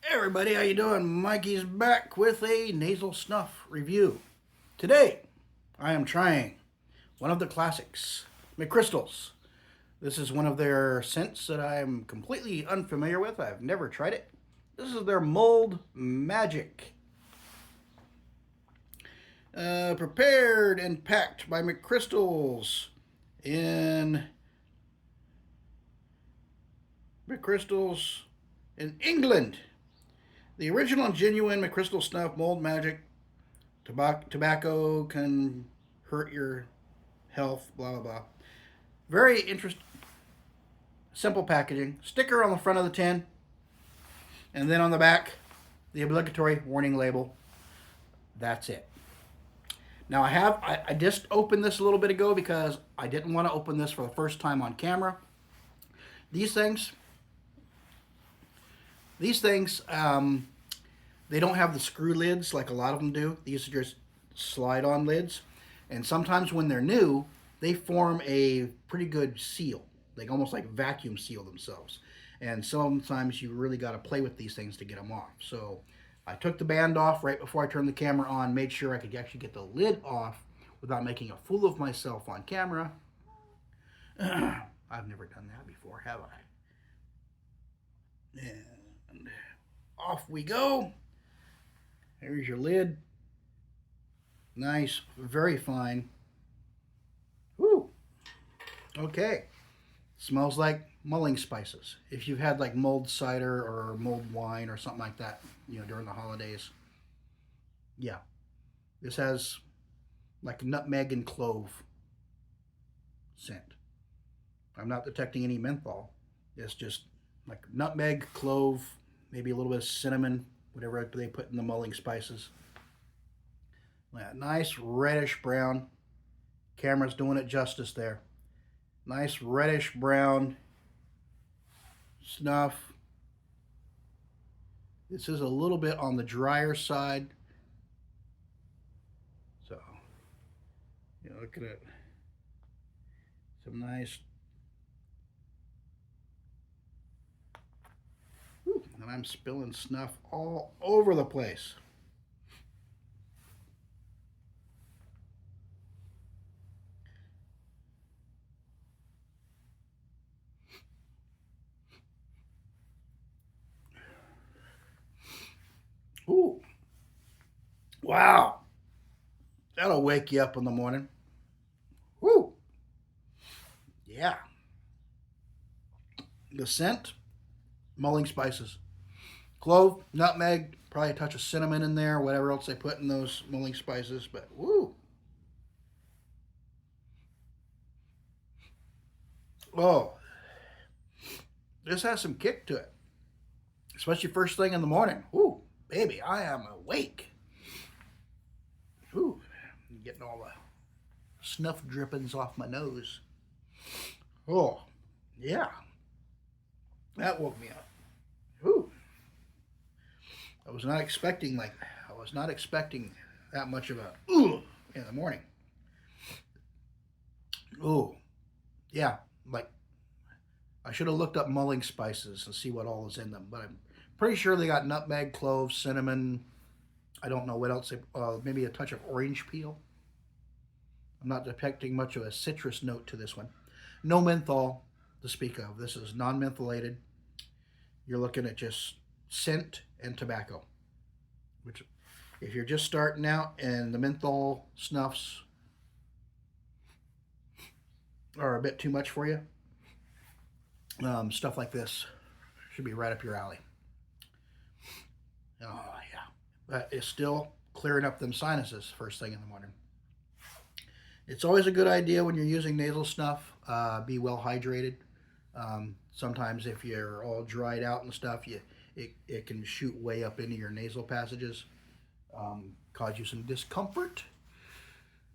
Hey everybody, how you doing? Mikey's back with a nasal snuff review. Today, I am trying one of the classics, McChrystal's. This is one of their scents that I am completely unfamiliar with. I've never tried it. This is their Mulled Magic. Prepared and packed by McChrystal's in McChrystal's in England. The original and genuine McChrystal Snuff Mulled Magic. Tobacco can hurt your health, blah, blah, blah. Very interesting, simple packaging. Sticker on the front of the tin. And then on the back, the obligatory warning label. That's it. Now I just opened this a little bit ago because I didn't want to open this for the first time on camera. These things, they don't have the screw lids like a lot of them do. These are just slide-on lids. And sometimes when they're new, they form a pretty good seal. They almost like vacuum seal themselves. And sometimes you really got to play with these things to get them off. So I took the band off right before I turned the camera on, made sure I could actually get the lid off without making a fool of myself on camera. I've never done that before, have I? And off we go. There's your lid. Nice, very fine. Woo. Okay. Smells like mulling spices. If you've had like mulled cider or mulled wine or something like that, during the holidays. Yeah. This has like nutmeg and clove scent. I'm not detecting any menthol. It's just like nutmeg, clove, maybe a little bit of cinnamon, whatever they put in the mulling spices. Yeah, nice reddish brown. Camera's doing it justice there. Nice reddish brown snuff. This is a little bit on the drier side. So, look at it. Some nice. Whew, and I'm spilling snuff all over the place. Ooh. Wow. That'll wake you up in the morning. Woo. Yeah. The scent, mulling spices. Clove, nutmeg, probably a touch of cinnamon in there, whatever else they put in those mulling spices, but woo. Oh. This has some kick to it. Especially first thing in the morning. Ooh, baby, I am awake. Ooh, I'm getting all the snuff drippings off my nose. Oh, yeah. That woke me up. Ooh. I was not expecting that much of a ooh in the morning. Ooh. Yeah, like I should have looked up mulling spices and see what all is in them, but I'm pretty sure they got nutmeg, cloves, cinnamon. I don't know what else. Maybe a touch of orange peel. I'm not detecting much of a citrus note to this one. No menthol to speak of. This is non-mentholated. You're looking at just scent and tobacco. Which, if you're just starting out and the menthol snuffs are a bit too much for you, stuff like this should be right up your alley. Oh, yeah. But it's still clearing up them sinuses first thing in the morning. It's always a good idea when you're using nasal snuff, be well hydrated. Sometimes if you're all dried out and stuff, it can shoot way up into your nasal passages, cause you some discomfort.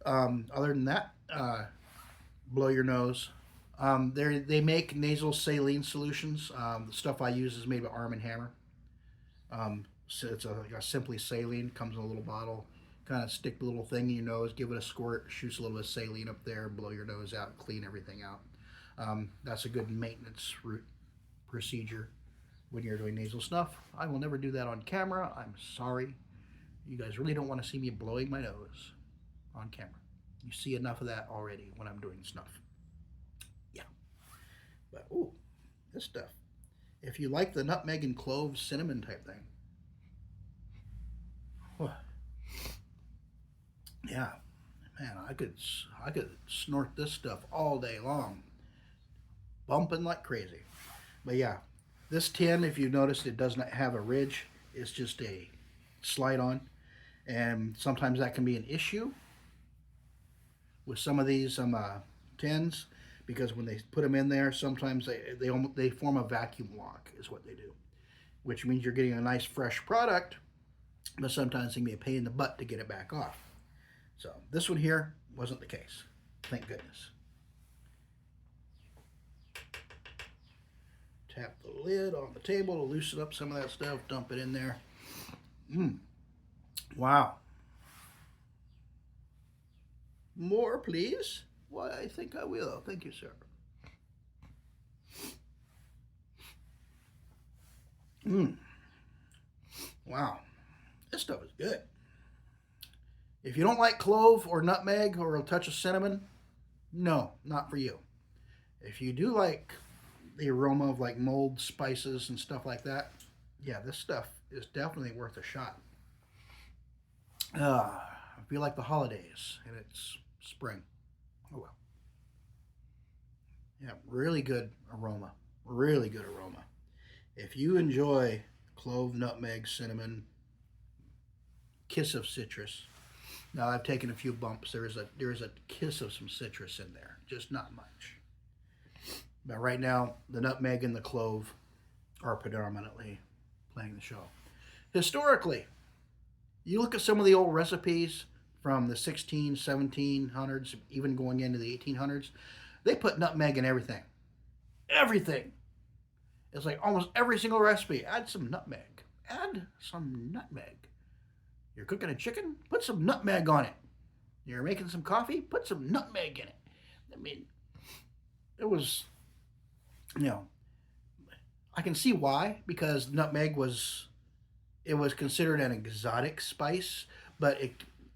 Other than that, blow your nose. They make nasal saline solutions. The stuff I use is made by Arm & Hammer. So it's like a simply saline, comes in a little bottle. Kind of stick the little thing in your nose, give it a squirt, shoots a little bit of saline up there, blow your nose out, clean everything out. That's a good maintenance procedure when you're doing nasal snuff. I will never do that on camera. I'm sorry. You guys really don't want to see me blowing my nose on camera. You see enough of that already when I'm doing snuff. Yeah. But, ooh, this stuff. If you like the nutmeg and clove cinnamon type thing. Oh, yeah. Man, I could snort this stuff all day long. Bumping like crazy. But yeah, this tin, if you noticed, it does not have a ridge. It's just a slide on. And sometimes that can be an issue with some of these tins, because when they put them in there, sometimes they form a vacuum lock is what they do, which means you're getting a nice fresh product, but sometimes it can be a pain in the butt to get it back off. So this one here wasn't the case. Thank goodness. Tap the lid on the table to loosen up some of that stuff. Dump it in there. Wow. More, please. Why, I think I will. Thank you, sir. Wow. This stuff is good. If you don't like clove or nutmeg or a touch of cinnamon, no, not for you. If you do like the aroma of like mulled spices and stuff like that, yeah, this stuff is definitely worth a shot. I feel like the holidays and it's spring. Oh well. Yeah, really good aroma. Really good aroma. If you enjoy clove, nutmeg, cinnamon, kiss of citrus. Now I've taken a few bumps. There is a kiss of some citrus in there, just not much. But right now, the nutmeg and the clove are predominantly playing the show. Historically, you look at some of the old recipes from the 1700s, even going into the 1800s, they put nutmeg in everything. Everything. It's like almost every single recipe. Add some nutmeg. Add some nutmeg. You're cooking a chicken? Put some nutmeg on it. You're making some coffee? Put some nutmeg in it. I mean, it was, I can see why, because nutmeg was considered an exotic spice, but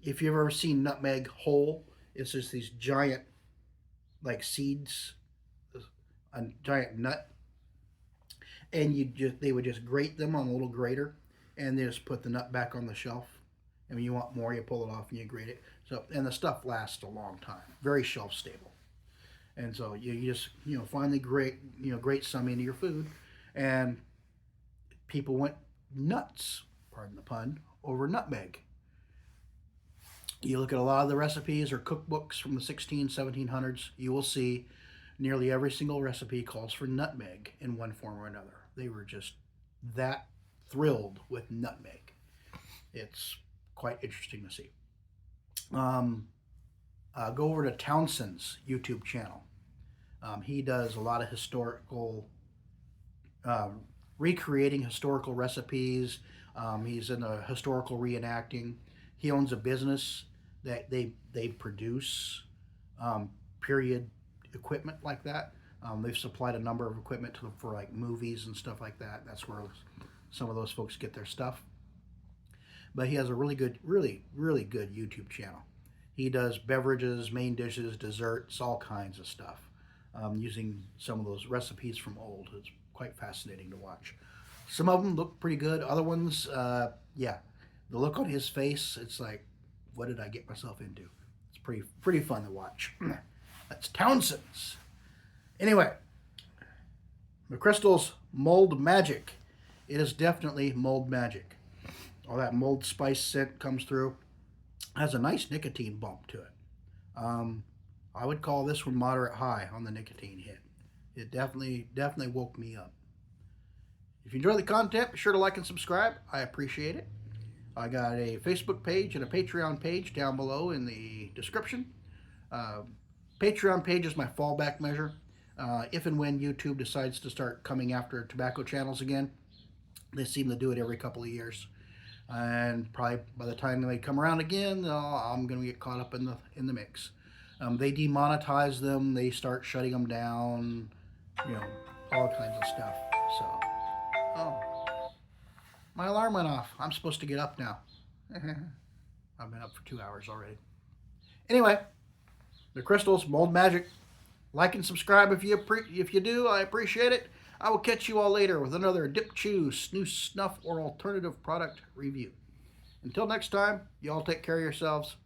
if you've ever seen nutmeg whole, it's just these giant, like seeds, a giant nut, and they would just grate them on a little grater, and they just put the nut back on the shelf. And when you want more, you pull it off and you grate it. So, and the stuff lasts a long time, very shelf stable. And so you just finally grate some into your food, and people went nuts, pardon the pun, over nutmeg. You look at a lot of the recipes or cookbooks from the 1700s, you will see nearly every single recipe calls for nutmeg in one form or another. They were just that thrilled with nutmeg. It's quite interesting to see. Go over to Townsend's YouTube channel. He does a lot of historical, recreating historical recipes. He's in a historical reenacting. He owns a business that they produce period equipment like that. They've supplied a number of equipment for like movies and stuff like that. That's where some of those folks get their stuff. But he has a really good YouTube channel. He does beverages, main dishes, desserts, all kinds of stuff, using some of those recipes from old. It's quite fascinating to watch. Some of them look pretty good. Other ones, the look on his face, it's like, what did I get myself into? It's pretty fun to watch. That's Townsend's. Anyway, McChrystal's Mulled Magic. It is definitely mulled magic. All that mulled spice scent comes through. Has a nice nicotine bump to it. I would call this one moderate high on the nicotine hit. It definitely woke me up. If you enjoy the content, be sure to like and subscribe. I appreciate it. I got a Facebook page and a Patreon page down below in the description. Patreon page is my fallback measure. If and when YouTube decides to start coming after tobacco channels again, they seem to do it every couple of years. And probably by the time they come around again, I'm going to get caught up in the mix. They demonetize them. They start shutting them down. All kinds of stuff. So, my alarm went off. I'm supposed to get up now. I've been up for 2 hours already. Anyway, McChrystal's Mold Magic. Like and subscribe if you do. I appreciate it. I will catch you all later with another Dip Chew, Snooze, Snuff, or alternative product review. Until next time, you all take care of yourselves.